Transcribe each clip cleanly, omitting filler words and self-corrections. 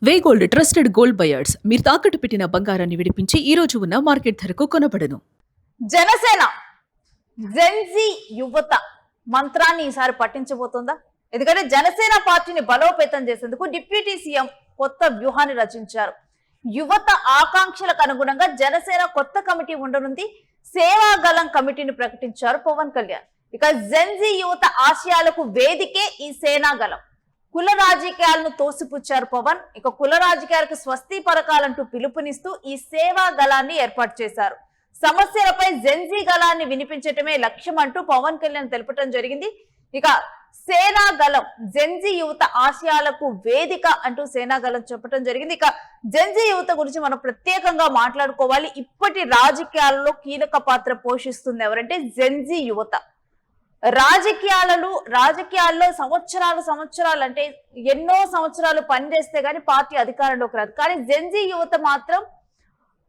వే gold trusted gold buyers మీరు తాకట్టు పెట్టిన బంగారాన్ని విడిపించి ఈ రోజు ఉన్న మార్కెట్ ధరకు కొనబడను. జనసేన జెన్జీ యువత మంత్రాన్ని ఈసారి పట్టించబోతుందా? ఎందుకంటే జనసేన పార్టీని బలోపేతం చేసేందుకు డిప్యూటీ సీఎం కొత్త వ్యూహాన్ని రచించారు. యువత ఆకాంక్షలకు అనుగుణంగా జనసేన కొత్త కమిటీ ఉండనుంది. సేవాగలం కమిటీని ప్రకటించారు పవన్ కళ్యాణ్. ఇక జెన్జీ యువత ఆశయాలకు వేదికే ఈ సేనాగలం. కుల రాజకీయాలను తోసిపుచ్చారు పవన్. ఇక కుల రాజకీయాలకు స్వస్తి పరకాలంటూ పిలుపునిస్తూ ఈ సేవా గలాన్ని ఏర్పాటు చేశారు. సమస్యలపై జెన్జీ గలాన్ని వినిపించటమే లక్ష్యం అంటూ పవన్ కళ్యాణ్ తెలపడం జరిగింది. ఇక సేనాగలం జెన్జీ యువత ఆశయాలకు వేదిక అంటూ సేనాగలం చెప్పడం జరిగింది. ఇక జెన్జీ యువత గురించి మనం ప్రత్యేకంగా మాట్లాడుకోవాలి. ఇప్పటి రాజకీయాలలో కీలక పాత్ర పోషిస్తుంది ఎవరంటే జెన్జీ యువత. రాజకీయాల్లో సంవత్సరాలు అంటే ఎన్నో సంవత్సరాలు పనిచేస్తే గానీ పార్టీ అధికారంలోకి రాదు. కానీ జెన్జీ యువత మాత్రం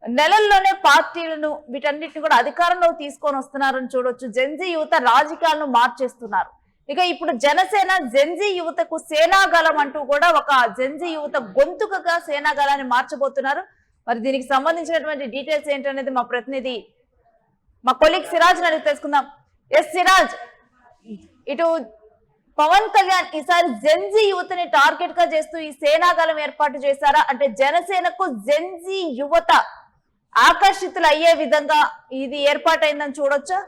నెలల్లోనే పార్టీలను వీటన్నిటిని కూడా అధికారంలోకి తీసుకొని వస్తున్నారని చూడొచ్చు. జెన్జీ యువత రాజకీయాలను మార్చేస్తున్నారు. ఇక ఇప్పుడు జనసేన జెన్జీ యువతకు సేనాగలం అంటూ కూడా ఒక జెన్జీ యువత గొంతుకగా సేనాగలాన్ని మార్చబోతున్నారు. మరి దీనికి సంబంధించినటువంటి డీటెయిల్స్ ఏంటనేది మా ప్రతినిధి మా కొలీగ్ సిరాజ్ అడిగి తెలుసుకుందాం. ఎస్ సిరాజ్, ఇటు పవన్ కళ్యాణ్ ఈసారి జెన్జీ యువతని టార్గెట్ గా చేస్తూ ఈ సేనాగలం ఏర్పాటు చేశారా? అంటే జనసేనకు జెన్జీ యువత ఆకర్షితులు అయ్యే విధంగా ఇది ఏర్పాటైందని చూడొచ్చా?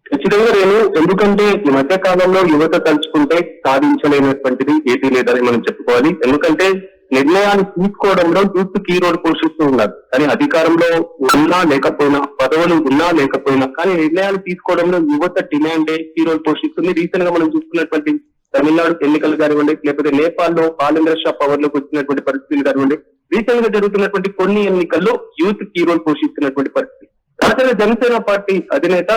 ఖచ్చితంగా నేను, ఎందుకంటే ఈ మధ్య కాలంలో యువత తలుచుకుంటే సాధించలేనటువంటిది ఏదీ లేదని మనం చెప్పుకోవాలి. ఎందుకంటే నిర్ణయాలు తీసుకోవడంలో యూత్ కీ రోల్ పోషిస్తూ ఉన్నారు. కానీ అధికారంలో ఉన్నా లేకపోయినా, పదవులు ఉన్నా లేకపోయినా, కానీ నిర్ణయాలు తీసుకోవడంలో యువత డిమాండే కీ రోల్ పోషిస్తుంది. రీసెంట్ గా మనం చూసుకున్నటువంటి తమిళనాడు ఎన్నికలు కానివ్వండి, లేకపోతే నేపాల్లో బాలేంద్ర షా పవర్ లోకి వచ్చినటువంటి పరిస్థితులు కానివ్వండి, రీసెంట్ గా జరుగుతున్నటువంటి కొన్ని ఎన్నికల్లో యూత్ కీ రోల్ పోషిస్తున్నటువంటి పరిస్థితి. తాజాగా జనసేన పార్టీ అధినేత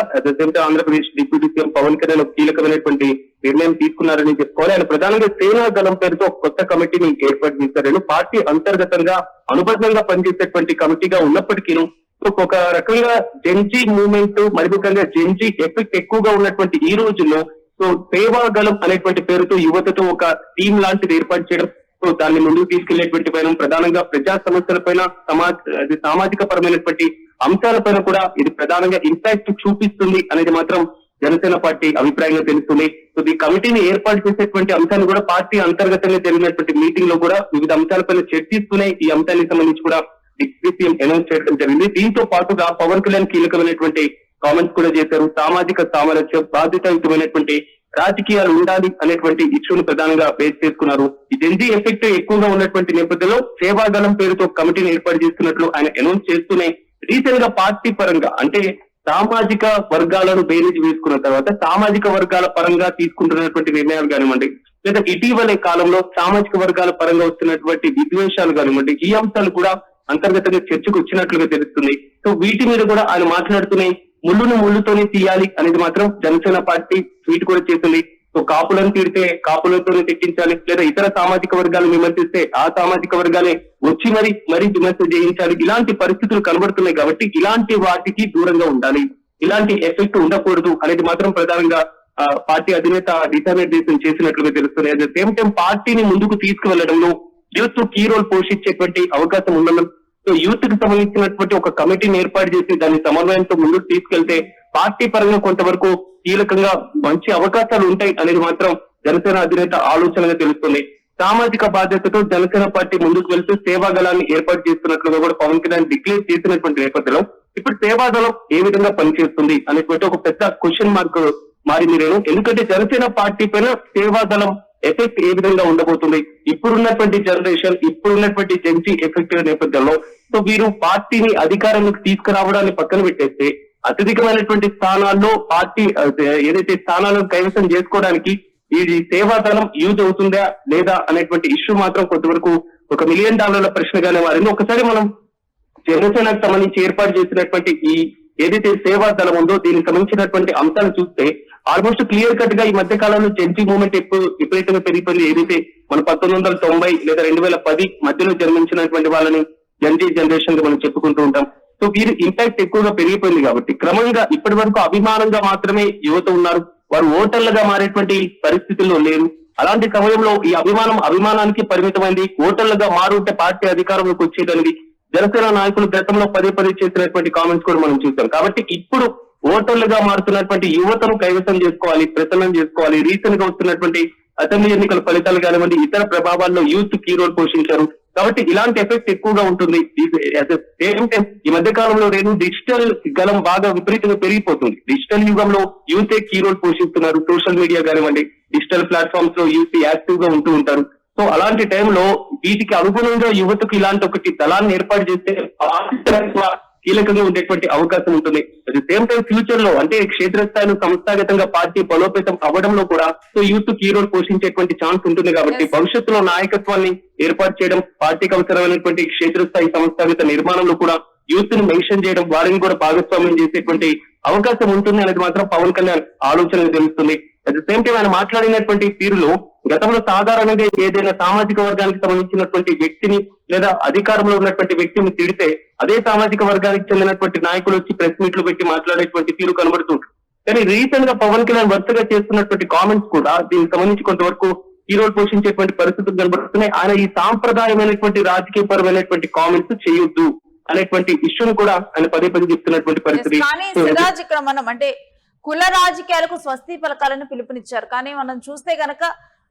ఆంధ్రప్రదేశ్ డిప్యూటీ సీఎం పవన్ కళ్యాణ్ కీలకమైనటువంటి నిర్ణయం తీసుకున్నారని చెప్పుకోవాలి. ఆయన ప్రధానంగా సేనాగలం పేరుతో కొత్త కమిటీని ఏర్పాటు చేశారు. పార్టీ అంతర్గతంగా అనుబంధంగా పనిచేసేటువంటి కమిటీగా ఉన్నప్పటికీ ఒక రకంగా జెన్జీ మూవ్మెంట్, మరి ముఖ్యంగా జెన్జీ ఎఫెక్ట్ ఎక్కువగా ఉన్నటువంటి ఈ రోజుల్లో సేవాగలం అనేటువంటి పేరుతో యువతతో ఒక టీం లాంటిది ఏర్పాటు చేయడం, దాన్ని ముందుకు తీసుకెళ్లేటువంటి పైన ప్రధానంగా ప్రజా సమస్యలపైన, సామాజిక పరమైనటువంటి అంశాలపైన కూడా ఇది ప్రధానంగా ఇంపాక్ట్ చూపిస్తుంది అనేది మాత్రం జనసేన పార్టీ అభిప్రాయంగా తెలుస్తుంది. ఈ కమిటీని ఏర్పాటు చేసేటువంటి అంశాన్ని కూడా పార్టీ అంతర్గతంగా జరిగినటువంటి మీటింగ్ లో కూడా వివిధ అంశాలపైన చర్చిస్తూనే ఈ అంశానికి సంబంధించి కూడా డిప్యూటీ సీఎం అనౌన్స్ చేయడం జరిగింది. దీంతో పాటుగా పవన్ కళ్యాణ్ కీలకమైనటువంటి కామెంట్స్ కూడా చేశారు. సామాజిక సామరస్యం, బాధ్యతాయుతమైనటువంటి రాజకీయాలు ఉండాలి అనేటువంటి ఇష్యూను ప్రధానంగా బేస్ చేసుకున్నారు. ఈ జెన్జీ ఎఫెక్ట్ ఎక్కువగా ఉన్నటువంటి నేపథ్యంలో సేవాగలం పేరుతో కమిటీని ఏర్పాటు చేస్తున్నట్లు ఆయన అనౌన్స్ చేస్తూనే రీసెంట్ గా పార్టీ పరంగా, అంటే సామాజిక వర్గాలను బేరీజ్ వేసుకున్న తర్వాత సామాజిక వర్గాల పరంగా తీసుకుంటున్నటువంటి నిర్ణయాలు కానివ్వండి, లేదా ఇటీవలే కాలంలో సామాజిక వర్గాల పరంగా వస్తున్నటువంటి విద్వేషాలు కానివ్వండి, ఈ అంశాలు కూడా అంతర్గతంగా చర్చకు వచ్చినట్లుగా తెలుస్తుంది. వీటి మీద కూడా ఆయన మాట్లాడుతూనే ముళ్ళును ముళ్ళుతోనే తీయాలి అనేది మాత్రం జనసేన పార్టీ ట్వీట్ కూడా చేసింది. కాపులను తీడితే కాపులతోనే తెక్కించాలి, లేదా ఇతర సామాజిక వర్గాలను విమర్శిస్తే ఆ సామాజిక వర్గాలే వచ్చి మరీ విమర్శ చేయించాలి. ఇలాంటి పరిస్థితులు కనబడుతున్నాయి కాబట్టి ఇలాంటి వాటికి దూరంగా ఉండాలి, ఇలాంటి ఎఫెక్ట్ ఉండకూడదు అనేది మాత్రం ప్రధానంగా పార్టీ అధినేత దిశానిర్దేశం చేసినట్లుగా తెలుస్తుంది. అట్ ద సేమ్ టైం పార్టీని ముందుకు తీసుకువెళ్లడంలో యూత్ కీ రోల్ పోషించేటువంటి అవకాశం ఉందన్న యూత్ కి సంబంధించినటువంటి ఒక కమిటీని ఏర్పాటు చేసి దాన్ని సమన్వయంతో ముందుకు తీసుకెళ్తే పార్టీ పరంగా కొంతవరకు కీలకంగా మంచి అవకాశాలు ఉంటాయి అనేది మాత్రం జనసేన అధినేత ఆలోచనగా తెలుస్తుంది. సామాజిక బాధ్యతతో జనసేన పార్టీ ముందుకు వెళ్తూ సేవాదళాన్ని ఏర్పాటు చేస్తున్నట్లుగా కూడా పవన్ కళ్యాణ్ డిక్లేర్ చేసినటువంటి నేపథ్యంలో ఇప్పుడు సేవాదళం ఏ విధంగా పనిచేస్తుంది అనేటువంటి ఒక పెద్ద క్వశ్చన్ మార్క్ మారింది. ఎందుకంటే జనసేన పార్టీ పైన సేవాదళం ఎఫెక్ట్ ఏ విధంగా ఉండబోతుంది, ఇప్పుడున్నటువంటి జనరేషన్, ఇప్పుడున్నటువంటి జెన్జీ ఎఫెక్ట్ నేపథ్యంలో వీరు పార్టీని అధికారంలోకి తీసుకురావడాన్ని పక్కన పెట్టేస్తే అత్యధికమైనటువంటి స్థానాల్లో పార్టీ ఏదైతే స్థానాలను కైవసం చేసుకోవడానికి ఈ సేవాదళం యూజ్ అవుతుందా లేదా అనేటువంటి ఇష్యూ మాత్రం కొంతవరకు ఒక $1 మిలియన్ ప్రశ్నగానే మారింది. ఒకసారి మనం జనసేనకు సంబంధించి ఏర్పాటు చేసినటువంటి ఈ ఏదైతే సేవాదళం ఉందో దీనికి సంబంధించినటువంటి అంశాలు చూస్తే ఆల్మోస్ట్ క్లియర్ కట్ గా ఈ మధ్య కాలంలో జెన్జీ మూవ్మెంట్ విపరీతంగా పెరిగిపోయింది. ఏదైతే మన 1990 లేదా 2010 మధ్యలో జన్మించినటువంటి వాళ్ళని జెన్జీ జనరేషన్ గా మనం చెప్పుకుంటూ ఉంటాం. వీరి ఇంపాక్ట్ ఎక్కువగా పెరిగిపోయింది కాబట్టి క్రమంగా ఇప్పటి వరకు అభిమానంగా మాత్రమే యువత ఉన్నారు, వారు ఓటర్లుగా మారేటువంటి పరిస్థితుల్లో లేరు. అలాంటి సమయంలో ఈ అభిమానానికి పరిమితమైంది. ఓటర్లుగా మారుంటే పార్టీ అధికారంలోకి వచ్చేదనేది జనసేన నాయకులు గతంలో పదే చేసినటువంటి కామెంట్స్ కూడా మనం చూసాం. కాబట్టి ఇప్పుడు ఓటర్లుగా మారుతున్నటువంటి యువతను కైవసం చేసుకోవాలి, ప్రసన్నం చేసుకోవాలి. రీసెంట్ గా వస్తున్నటువంటి అసెంబ్లీ ఎన్నికల ఫలితాలు కానివ్వండి, ఇతర ప్రభావాల్లో యూత్ కీ రోల్ పోషించారు. కాబట్టి ఇలాంటి ఎఫెక్ట్ ఎక్కువగా ఉంటుంది. ఈ మధ్య కాలంలో డిజిటల్ గలం బాగా విపరీతంగా పెరిగిపోతుంది. డిజిటల్ యుగంలో యూతే కీ రోల్ పోషిస్తున్నారు. సోషల్ మీడియా కానివ్వండి, డిజిటల్ ప్లాట్ఫామ్స్ లో యూత్ యాక్టివ్ గా ఉంటూ ఉంటారు. సో అలాంటి టైంలో వీటికి అనుగుణంగా యువతకు ఇలాంటి ఒకటి దళాన్ని ఏర్పాటు చేస్తే కీలకంగా ఉండేటువంటి అవకాశం ఉంటుంది. At the same time future లో అంటే క్షేత్రస్థాయిలో సంస్థాగతంగా పార్టీ బలోపేతం అవ్వడంలో కూడా సో యూత్ కీ రోల్ పోషించేటువంటి ఛాన్స్ ఉంటుంది. కాబట్టి భవిష్యత్తులో నాయకత్వాన్ని ఏర్పాటు చేయడం, పార్టీకి అవసరమైనటువంటి క్షేత్రస్థాయి సంస్థాగత నిర్మాణంలో కూడా యూత్ ని మెన్షన్ చేయడం, వారిని కూడా భాగస్వామ్యం చేసేటువంటి అవకాశం ఉంటుంది అనేది మాత్రం పవన్ కళ్యాణ్ ఆలోచన తెలుస్తుంది. అట్ ది సేమ్ టైం ఆయన మాట్లాడినటువంటి తీరులో గతంలో సాధారణంగా ఏదైనా సామాజిక వర్గానికి సంబంధించినటువంటి వ్యక్తిని లేదా అధికారంలో ఉన్నటువంటి వ్యక్తిని తిడితే అదే సామాజిక వర్గానికి చెందినటువంటి నాయకులు వచ్చి ప్రెస్ మీట్లు పెట్టి మాట్లాడేటువంటి తీరు కనబడుతుంది. కానీ రీసెంట్ గా పవన్ కళ్యాణ్ వరుసగా చేస్తున్నటువంటి కామెంట్స్ కూడా దీనికి సంబంధించి కొంతవరకు ఈ రోల్ పోషించేటువంటి పరిస్థితులు కనబడుతున్నాయి. ఆయన ఈ సాంప్రదాయమైనటువంటి రాజకీయపరమైనటువంటి కామెంట్స్ చేయొద్దు అనేటువంటి ఇష్యూని కూడా ఆయన పదే చెప్తున్నటువంటి పరిస్థితి. కానీ సిరాజ్ ఇక్కడ మనం అంటే కుల రాజకీయాలకు స్వస్తి పలకాలను పిలుపునిచ్చారు. కానీ మనం చూస్తే గనక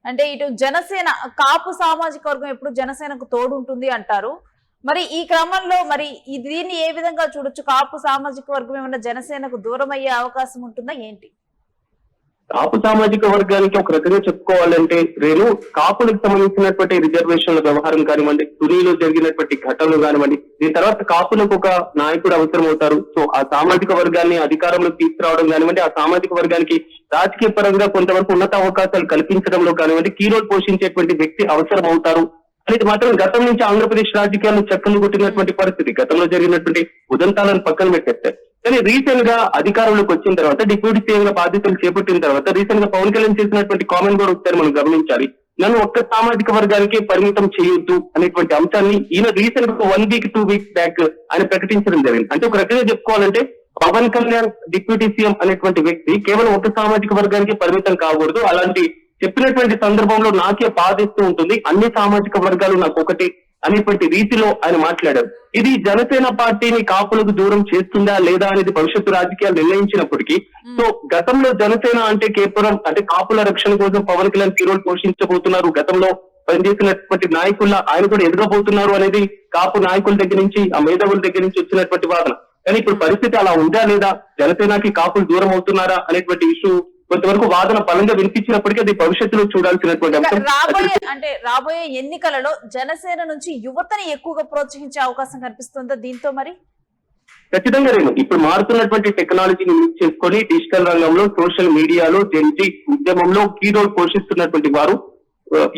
అంటే ఇటు జనసేన కాపు సామాజిక వర్గం ఎప్పుడు జనసేనకు తోడు ఉంటుంది అంటారు. మరి ఈ క్రమంలో మరి దీన్ని ఏ విధంగా చూడొచ్చు? కాపు సామాజిక వర్గం ఏమన్నా జనసేనకు దూరం అయ్యే అవకాశం ఉంటుందా ఏంటి? కాపు సామాజిక వర్గానికి ఒక రకంగా చెప్పుకోవాలంటే కాపులకు సంబంధించినటువంటి రిజర్వేషన్ల వ్యవహారం కానివ్వండి, తునిలో జరిగినటువంటి ఘటనలు కానివ్వండి, దీని తర్వాత కాపులకు ఒక నాయకుడు అవసరం అవుతారు. సో ఆ సామాజిక వర్గాన్ని అధికారంలోకి తీసుకురావడం కానివ్వండి, ఆ సామాజిక వర్గానికి రాజకీయ పరంగా కొంతవరకు ఉన్నత అవకాశాలు కల్పించడంలో కానివ్వండి కీ రోల్ పోషించేటువంటి వ్యక్తి అవసరం అవుతారు అనేది మాత్రం గతం నుంచి ఆంధ్రప్రదేశ్ రాజకీయాల్లో చక్కలు కొట్టినటువంటి పరిస్థితి. గతంలో జరిగినటువంటి ఉదంతాలను పక్కన పెట్టేస్తారు. కానీ రీసెంట్ గా అధికారంలోకి వచ్చిన తర్వాత డిప్యూటీ సీఎం గా బాధ్యతలు చేపట్టిన తర్వాత రీసెంట్ గా పవన్ కళ్యాణ్ చేసినటువంటి కామెంట్ కూడా ఒకసారి మనం గమనించాలి. నన్ను ఒక్క సామాజిక వర్గానికి పరిమితం చేయొద్దు అనేటువంటి అంశాన్ని ఈయన రీసెంట్ గా 1 వీక్ 2 వీక్స్ బ్యాక్ ఆయన ప్రకటించడం జరిగింది. అంటే ఒక రకంగా చెప్పుకోవాలంటే పవన్ కళ్యాణ్ డిప్యూటీ సీఎం అనేటువంటి వ్యక్తి కేవలం ఒక సామాజిక వర్గానికి పరిమితం కాకూడదు. అలాంటి చెప్పినటువంటి సందర్భంలో నాకే బాధిస్తూ ఉంటుంది, అన్ని సామాజిక వర్గాలు నాకు ఒకటి అనేటువంటి రీతిలో ఆయన మాట్లాడారు. ఇది జనసేన పార్టీని కాపులకు దూరం చేస్తుందా లేదా అనేది భవిష్యత్తు రాజకీయాలు నిర్ణయించినప్పటికీ సో గతంలో జనసేన అంటే కేవలం అంటే కాపుల రక్షణ కోసం పవన్ కళ్యాణ్ కీ రోల్ పోషించబోతున్నారు, గతంలో పనిచేసినటువంటి నాయకుల్లా ఆయన కూడా ఎదుగబోతున్నారు అనేది కాపు నాయకుల దగ్గర నుంచి ఆ మేధావుల దగ్గర నుంచి వచ్చినటువంటి వాదన. కానీ ఇప్పుడు పరిస్థితి అలా ఉందా లేదా, జనసేనకి కాపులు దూరం అవుతున్నారా అనేటువంటి ఇష్యూ కొంతవరకు వాదన బలంగా వినిపించినప్పటికీ అది భవిష్యత్తులో చూడాల్సినటువంటి అంశం. రాబోయే ఎన్నికలలో జనసేన నుంచి యువతని ఎక్కువగా ప్రోత్సహించే అవకాశం కనిపిస్తుందా దీంతో? మరి ఖచ్చితంగా ఇప్పుడు మారుతున్నటువంటి టెక్నాలజీని యూజ్ చేసుకొని డిజిటల్ రంగంలో సోషల్ మీడియాలో జెన్జీ ఉద్యమంలో కీ రోల్ పోషిస్తున్నటువంటి వారు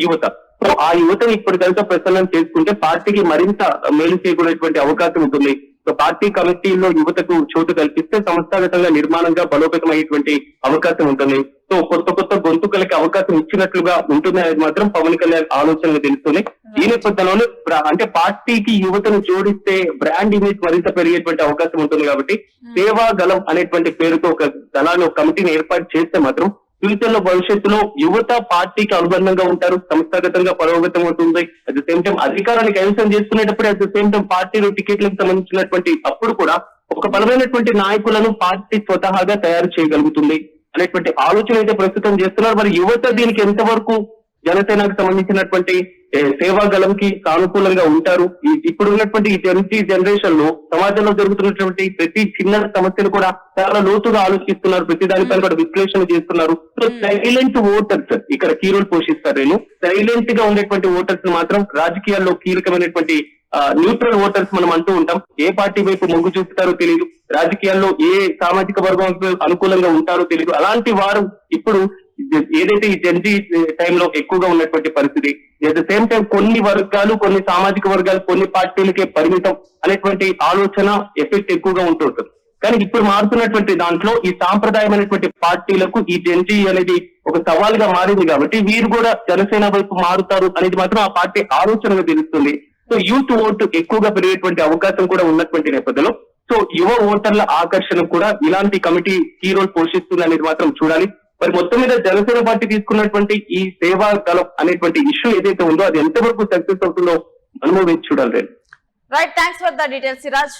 యువత. సో ఆ యువతను ఇప్పటికైతే ప్రసన్నం చేసుకుంటే పార్టీకి మరింత మేలు చేయకూడేటువంటి అవకాశం ఉంటుంది. సో పార్టీ కమిటీల్లో యువతకు చోటు కల్పిస్తే సంస్థాగతంగా నిర్మాణంగా బలోపేతం అయ్యేటువంటి అవకాశం ఉంటుంది. సో కొత్త గొంతుకలకి అవకాశం ఇచ్చినట్లుగా ఉంటుంది అనేది మాత్రం పవన్ కళ్యాణ్ ఆలోచనలు తెలుస్తుంది. ఈ నేపథ్యంలోనే అంటే పార్టీకి యువతను జోడిస్తే బ్రాండ్ ఇమేజ్ మరింత పెరిగేటువంటి అవకాశం ఉంటుంది. కాబట్టి సేవా దళం అనేటువంటి పేరుతో ఒక దళాన్ని ఒక కమిటీని ఏర్పాటు చేస్తే మాత్రం ఫ్యూచర్ లో భవిష్యత్తులో యువత పార్టీకి అనుబంధంగా ఉంటారు, సంస్థాగతంగా బలోపేతం అవుతుంది. అట్ ద సేమ్ టైం అధికారాన్ని కైవసం చేసుకునేటప్పుడు అట్ ద సేమ్ టైం పార్టీలు టికెట్లకు సంబంధించినటువంటి అప్పుడు కూడా ఒక బలమైనటువంటి నాయకులను పార్టీ స్వతహాగా తయారు చేయగలుగుతుంది అనేటువంటి ఆలోచన అయితే ప్రస్తుతం చేస్తున్నారు. మరి యువత దీనికి ఎంతవరకు జనసేనకు సంబంధించినటువంటి సేవా గలంకి సానుకూలంగా ఉంటారు? ఇప్పుడు ఉన్నటువంటి ఈ జనరేషన్ లో సమాజంలో జరుగుతున్నటువంటి ప్రతి చిన్న సమస్యను కూడా చాలా లోతుగా ఆలోచిస్తున్నారు, ప్రతి దానిపైన కూడా విశ్లేషణ చేస్తున్నారు. సో సైలెంట్ ఓటర్స్ ఇక్కడ కీ రోల్ పోషిస్తారు. సైలెంట్ గా ఉండేటువంటి ఓటర్స్ మాత్రం రాజకీయాల్లో కీలకమైనటువంటి న్యూట్రల్ ఓటర్స్ మనం అంటూ ఉంటాం. ఏ పార్టీ వైపు మొగ్గు చూపుతారో తెలియదు, రాజకీయాల్లో ఏ సామాజిక వర్గం అనుకూలంగా ఉంటారో తెలియదు. అలాంటి వారు ఇప్పుడు ఏదైతే ఈ జెన్జీ టైంలో ఎక్కువగా ఉన్నటువంటి పరిస్థితి. అట్ ద సేమ్ టైం కొన్ని వర్గాలు కొన్ని సామాజిక వర్గాలు కొన్ని పార్టీలకే పరిమితం అనేటువంటి ఆలోచన ఎఫెక్ట్ ఎక్కువగా ఉంటుంటుంది. కానీ ఇప్పుడు మారుతున్నటువంటి దాంట్లో ఈ సాంప్రదాయమైనటువంటి పార్టీలకు ఈ జెన్జీ అనేది ఒక సవాల్గా మారింది. కాబట్టి వీరు కూడా జనసేన వైపు మారుతారు అనేది మాత్రం ఆ పార్టీ ఆలోచనగా తెలుస్తుంది. సో యూత్ ఓటు ఎక్కువగా పెరిగేటువంటి అవకాశం కూడా ఉన్నటువంటి నేపథ్యంలో సో యువ ఓటర్ల ఆకర్షణ కూడా ఇలాంటి కమిటీ కీ రోల్ పోషిస్తుంది అనేది మాత్రం చూడాలి. మరి మొత్తం మీద జనసేన పార్టీ తీసుకున్నటువంటి ఈ సేవా దళం అనేటువంటి ఇష్యూ ఏదైతే ఉందో అది ఎంతవరకు సక్సెస్ అవుతుందో మనము వేచి చూడాలి రేపు. Right, thanks for the details Siraj.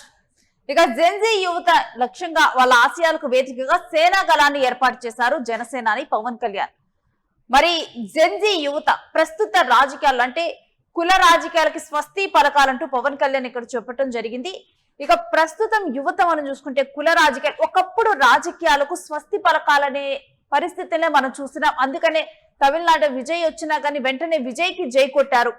ఇక జెన్జీ యువత లక్ష్యంగా వాళ్ళ ఆశయాలకు వేదికగా సేనా దళాన్ని ఏర్పాటు చేశారు జనసేనాని పవన్ కళ్యాణ్. మరి జెన్జీ యువత ప్రస్తుత రాజకీయాలు అంటే కుల రాజకీయాలకి స్వస్తి పలకాలంటూ పవన్ కళ్యాణ్ ఇక్కడ చెప్పడం జరిగింది. ఇక ప్రస్తుతం యువత మనం చూసుకుంటే కుల రాజకీయాలు ఒకప్పుడు రాజకీయాలకు స్వస్తి పలకాలనే పరిస్థితినే మనం చూస్తున్నాం. అందుకనే తమిళనాడు విజయ్ వచ్చినా కానీ వెంటనే విజయ్కి జై కొట్టారు.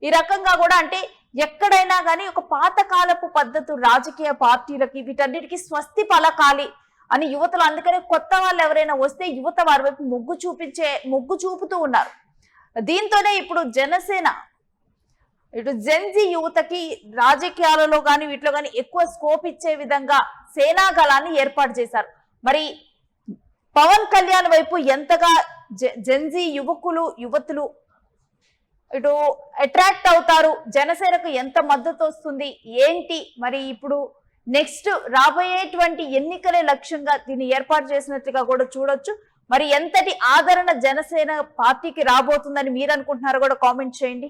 ఈ రకంగా కూడా అంటే ఎక్కడైనా కానీ ఒక పాతకాలపు పద్ధతు రాజకీయ పార్టీలకి వీటన్నిటికీ స్వస్తి పలకాలి అని యువతలు, అందుకనే కొత్త వాళ్ళు ఎవరైనా వస్తే యువత వారి వైపు మొగ్గు చూపుతూ ఉన్నారు. దీంతోనే ఇప్పుడు జనసేన ఇటు జెన్జీ యువతకి రాజకీయాలలో కానీ వీటిలో కానీ ఎక్కువ స్కోప్ ఇచ్చే విధంగా సేనా దళాన్ని ఏర్పాటు చేశారు. మరి పవన్ కళ్యాణ్ వైపు ఎంతగా జెన్జీ యువతులు ఇటు అట్రాక్ట్ అవుతారు, జనసేనకు ఎంత మద్దతు వస్తుంది ఏంటి, మరి ఇప్పుడు నెక్స్ట్ రాబోయేటువంటి ఎన్నికలే లక్ష్యంగా దీన్ని ఏర్పాటు చేసినట్లుగా కూడా చూడొచ్చు. మరి ఎంతటి ఆదరణ జనసేన పార్టీకి రాబోతుందని మీరు అనుకుంటున్నారో కూడా కామెంట్ చేయండి.